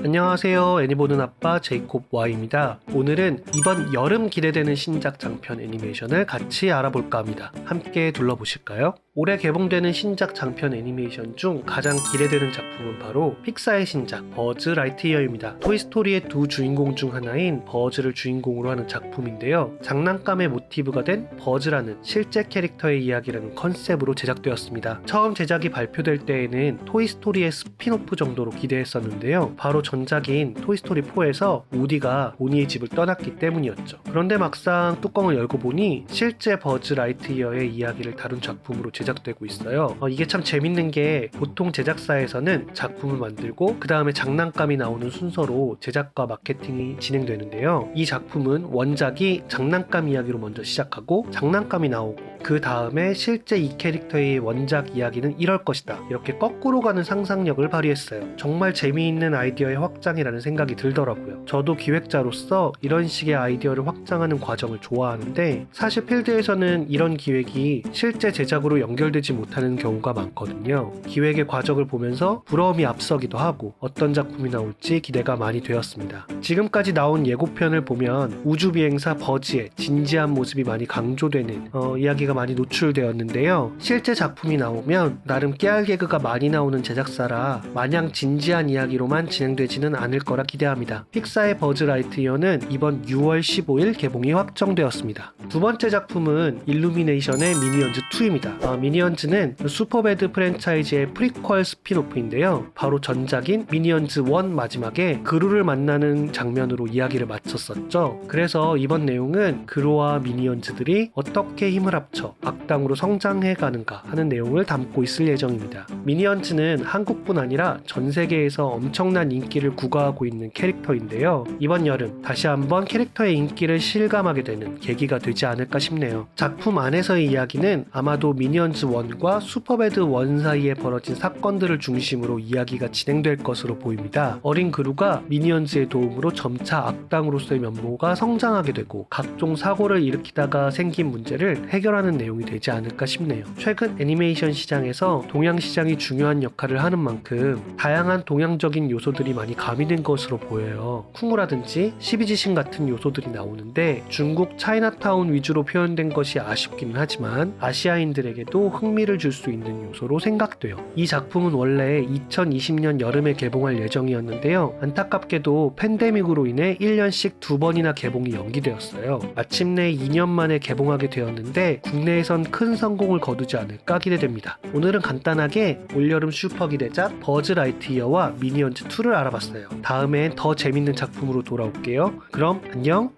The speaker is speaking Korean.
안녕하세요. 애니보는 아빠 제이콥 Y입니다. 오늘은 이번 여름 기대되는 신작 장편 애니메이션을 같이 알아볼까 합니다. 함께 둘러보실까요? 올해 개봉되는 신작 장편 애니메이션 중 가장 기대되는 작품은 바로 픽사의 신작 버즈 라이트이어입니다. 토이스토리의 두 주인공 중 하나인 버즈를 주인공으로 하는 작품인데요. 장난감의 모티브가 된 버즈라는 실제 캐릭터의 이야기라는 컨셉으로 제작되었습니다. 처음 제작이 발표될 때에는 토이스토리의 스핀오프 정도로 기대했었는데요. 바로 전작인 토이스토리 4에서 우디가 보니의 집을 떠났기 때문이었죠. 그런데 막상 뚜껑을 열고 보니 실제 버즈 라이트이어의 이야기를 다룬 작품으로 제작되고 있어요. 이게 참 재밌는 게 보통 제작사에서는 작품을 만들고 그 다음에 장난감이 나오는 순서로 제작과 마케팅이 진행되는데요. 이 작품은 원작이 장난감 이야기로 먼저 시작하고 장난감이 나오고 그 다음에 실제 이 캐릭터의 원작 이야기는 이럴 것이다. 이렇게 거꾸로 가는 상상력을 발휘했어요. 정말 재미있는 아이디어의 확장이라는 생각이 들더라고요. 저도 기획자로서 이런 식의 아이디어를 확장하는 과정을 좋아하는데 사실 필드에서는 이런 기획이 실제 제작으로 연결되지 못하는 경우가 많거든요. 기획의 과정을 보면서 부러움이 앞서기도 하고 어떤 작품이 나올지 기대가 많이 되었습니다. 지금까지 나온 예고편을 보면 우주비행사 버즈의 진지한 모습이 많이 강조되는 이야기가 많이 노출되었는데요. 실제 작품이 나오면 나름 깨알 개그가 많이 나오는 제작사라 마냥 진지한 이야기로만 진행되지는 않을 거라 기대합니다. 픽사의 버즈 라이트이어는 이번 6월 15일 개봉이 확정되었습니다. 두 번째 작품은 일루미네이션의 미니언즈 2입니다. 미니언즈는 슈퍼배드 프랜차이즈의 프리퀄 스핀오프인데요. 바로 전작인 미니언즈 1 마지막에 그루를 만나는 장면으로 이야기를 마쳤었죠. 그래서 이번 내용은 그루와 미니언즈들이 어떻게 힘을 합쳐 악당으로 성장해 가는가 하는 내용을 담고 있을 예정입니다. 미니언즈는 한국뿐 아니라 전 세계에서 엄청난 인기를 구가하고 있는 캐릭터인데요. 이번 여름 다시 한번 캐릭터의 인기를 실감하게 되는 계기가 되지 않을까 싶네요. 작품 안에서의 이야기는 아마도 미니언즈 1과 슈퍼배드 1 사이에 벌어진 사건들을 중심으로 이야기가 진행될 것으로 보입니다. 어린 그루가 미니언즈의 도움으로 점차 악당으로서의 면모가 성장하게 되고 각종 사고를 일으키다가 생긴 문제를 해결하는 내용이 되지 않을까 싶네요. 최근 애니메이션 시장에서 동양 시장이 중요한 역할을 하는 만큼 다양한 동양적인 요소들이 많이 가미된 것으로 보여요. 쿵우라든지 12지신 같은 요소들이 나오는데 중국 차이나타운 위주로 표현된 것이 아쉽기는 하지만 아시아인들에게도 흥미를 줄 수 있는 요소로 생각돼요. 이 작품은 원래 2020년 여름에 개봉할 예정이었는데요. 안타깝게도 팬데믹으로 인해 1년씩 2번이나 개봉이 연기되었어요. 마침내 2년 만에 개봉하게 되었는데 국내에선 큰 성공을 거두지 않을까 기대됩니다. 오늘은 간단하게 올여름 슈퍼 기대작 버즈 라이트이어와 미니언즈 2를 알아봤어요. 다음엔 더 재밌는 작품으로 돌아올게요. 그럼 안녕!